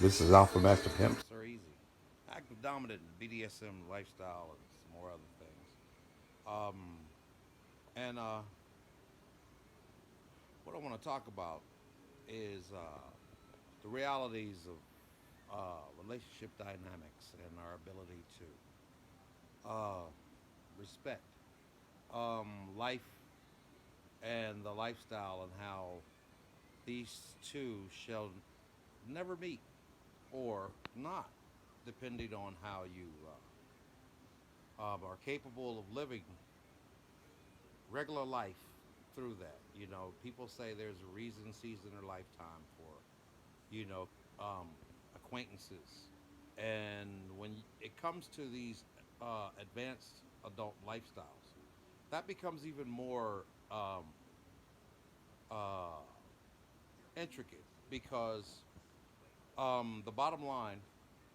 This is Alpha Master Pimp. Are easy. Active dominant BDSM lifestyle and some more other things. Um, and what I want to talk about is the realities of relationship dynamics and our ability to respect life and the lifestyle and how these two shall never meet or not, depending on how you are capable of living regular life through that. You know, people say there's a reason, season, or lifetime for, you know, um, acquaintances. And when it comes to these advanced adult lifestyles, that becomes even more uh, intricate because the bottom line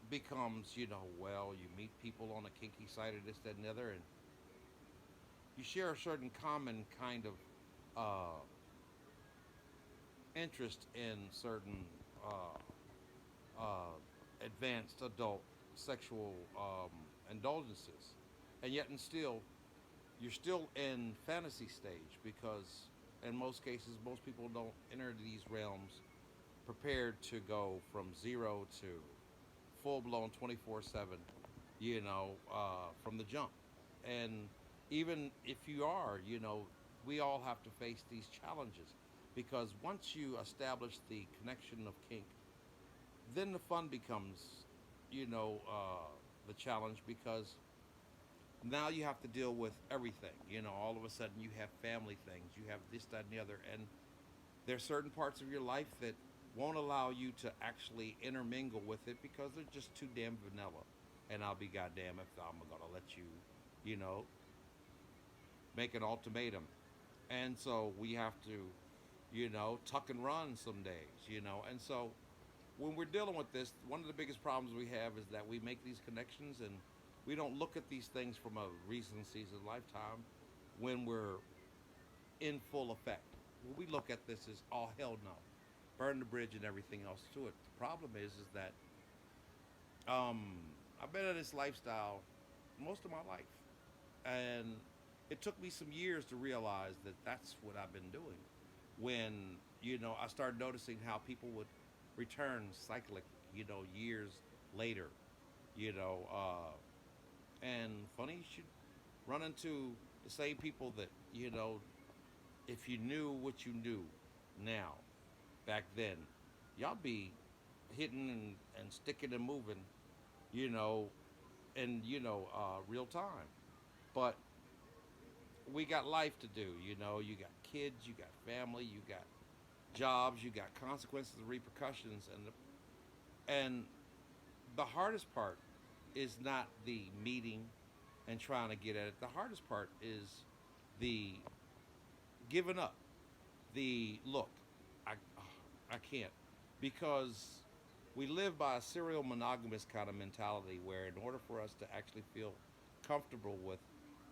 becomes, you know, well, you meet people on a kinky side of this, that, and the other, and you share a certain common kind of interest in certain advanced adult sexual indulgences, and yet and still you're still in fantasy stage because in most cases most people don't enter these realms prepared to go from zero to full blown 24/7, you know, from the jump. And even if you are, you know, we all have to face these challenges because once you establish the connection of kink, then the fun becomes, you know, the challenge because now you have to deal with everything. You know, all of a sudden you have family things, you have this, that, and the other, and there's certain parts of your life that won't allow you to actually intermingle with it because they're just too damn vanilla. And I'll be goddamn if I'm gonna let you, you know, make an ultimatum. And so we have to, you know, tuck and run some days, you know. And so when we're dealing with this, one of the biggest problems we have is that we make these connections and we don't look at these things from a reason, season, lifetime when we're in full effect. When we look at this as, oh, hell no, burn the bridge and everything else to it. The problem is that um, I've been in this lifestyle most of my life. And it took me some years to realize that that's what I've been doing. When, you know, I started noticing how people would return cyclic, you know, years later, you know, and funny, you should run into the same people that, you know, if you knew what you knew now, back then, y'all be hitting and sticking and moving, you know, in, you know, real time. But we got life to do. You know, you got kids, you got family, you got jobs, you got consequences and repercussions, and the hardest part is not the meeting and trying to get at it. The hardest part is the giving up. The look, I I can't because we live by a serial monogamous kind of mentality where in order for us to actually feel comfortable with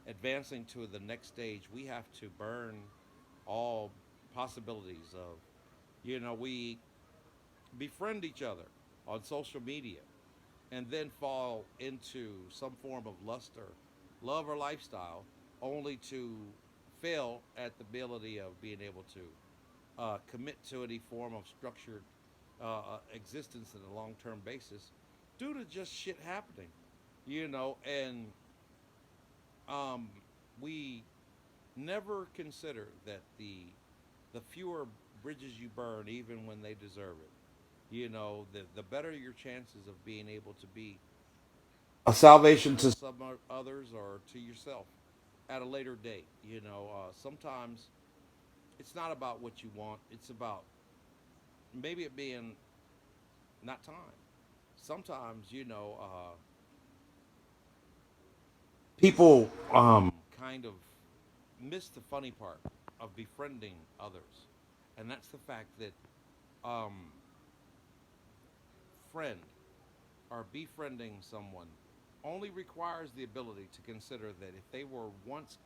advancing to the next stage, we have to burn all possibilities of, you know, we befriend each other on social media and then fall into some form of lust or love or lifestyle only to fail at the ability of being able to commit to any form of structured existence on a long-term basis due to just shit happening, you know, and um, we never consider that the fewer bridges you burn, even when they deserve it, you know, the better your chances of being able to be a salvation to some others or to yourself at a later date. You know, sometimes it's not about what you want; it's about maybe it being not time. Sometimes, you know, people kind of miss the funny part of befriending others, and that's the fact that um, friend or befriending someone only requires the ability to consider that if they were once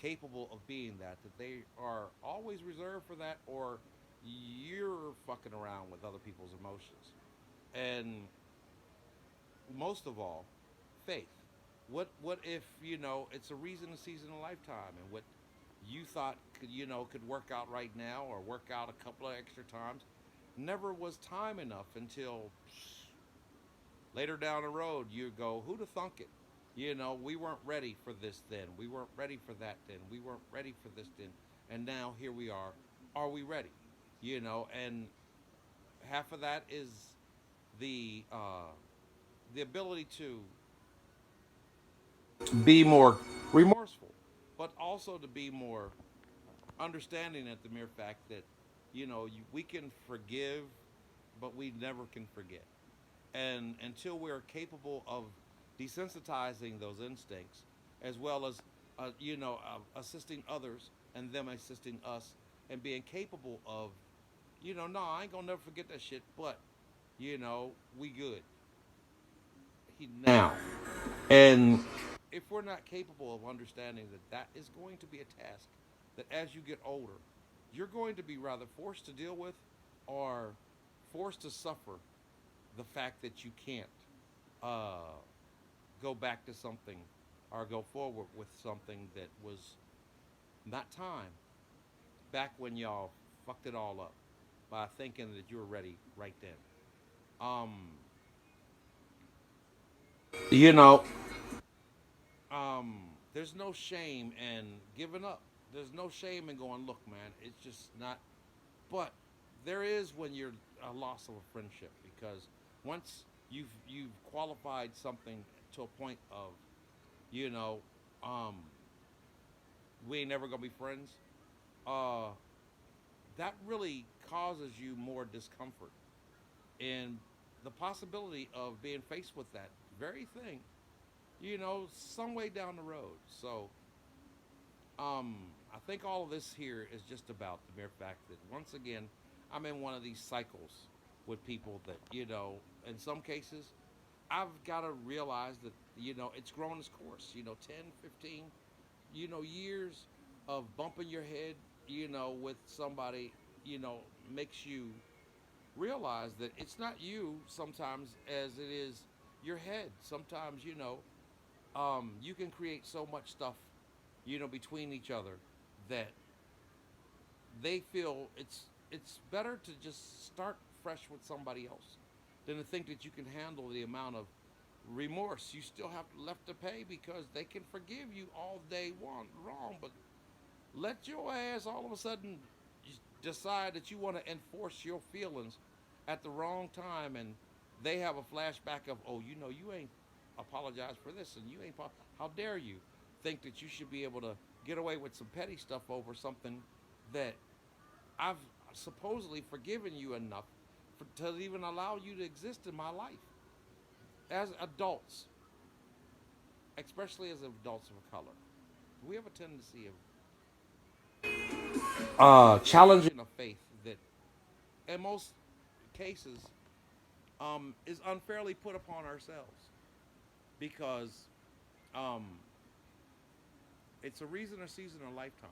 capable of being that they are always reserved for that, or you're fucking around with other people's emotions. And most of all, faith. What if it's a reason, a season, a lifetime, and what you thought could work out right now or work out a couple of extra times, never was time enough until later down the road. You go, who'd have thunk it? We weren't ready for this then. We weren't ready for that then. We weren't ready for this then. And now here we are. Are we ready? And half of that is the ability to be more remorseful, but also to be more understanding at the mere fact that we can forgive, but we never can forget. And until we're capable of desensitizing those instincts, as well as assisting others and them assisting us, and being capable of no, I ain't gonna never forget that shit, but we good now. And if we're not capable of understanding that that is going to be a task that as you get older, you're going to be rather forced to deal with, or forced to suffer the fact that you can't uh, go back to something or go forward with something that was not time back when y'all fucked it all up by thinking that you were ready right then. Um, you know, there's no shame in giving up. There's no shame in going, look, man, it's just not. But there is when you're a loss of a friendship, because once you've qualified something to a point of, you know, um, we ain't never gonna be friends. Uh, that really causes you more discomfort and the possibility of being faced with that very thing, some way down the road. So, um, I think all of this here is just about the mere fact that once again, I'm in one of these cycles with people that, in some cases, I've got to realize that, it's grown its course, 10, 15, years of bumping your head, with somebody, makes you realize that it's not you sometimes as it is your head. Sometimes, you can create so much stuff, between each other that they feel it's better to just start fresh with somebody else than to think that you can handle the amount of remorse you still have left to pay, because they can forgive you all they want wrong, but let your ass all of a sudden decide that you want to enforce your feelings at the wrong time, and they have a flashback of, oh, you ain't apologized for this, and you ain't how dare you think that you should be able to get away with some petty stuff over something that I've supposedly forgiven you enough to even allow you to exist in my life as adults, especially as adults of color. We have a tendency of challenging a faith that, in most cases, is unfairly put upon ourselves, because um, it's a reason, a season, a lifetime.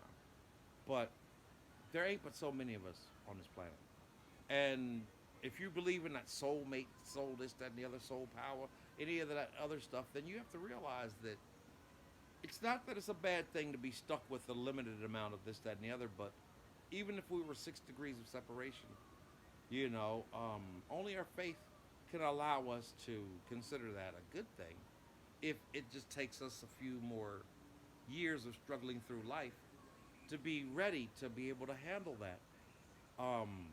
But there ain't but so many of us on this planet. And if you believe in that soulmate, soul this, that, and the other, soul power, any of that other stuff, then you have to realize that it's not that it's a bad thing to be stuck with a limited amount of this, that, and the other, but even if we were 6 degrees of separation, only our faith can allow us to consider that a good thing if it just takes us a few more years of struggling through life to be ready to be able to handle that, um,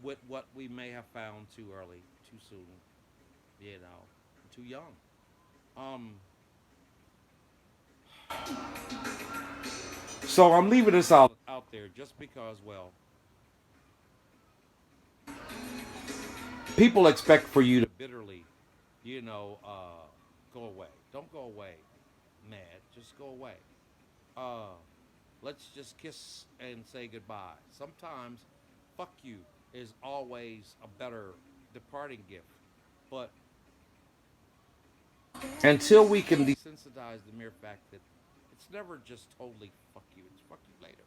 with what we may have found too early, too soon, you know, too young. Um, so I'm leaving this out there just because, well, people expect for you to bitterly, go away. Don't go away mad. Just go away. Uh, let's just kiss and say goodbye. Sometimes, fuck you is always a better departing gift. But until we can desensitize the mere fact that it's never just totally fuck you, it's fuck you later.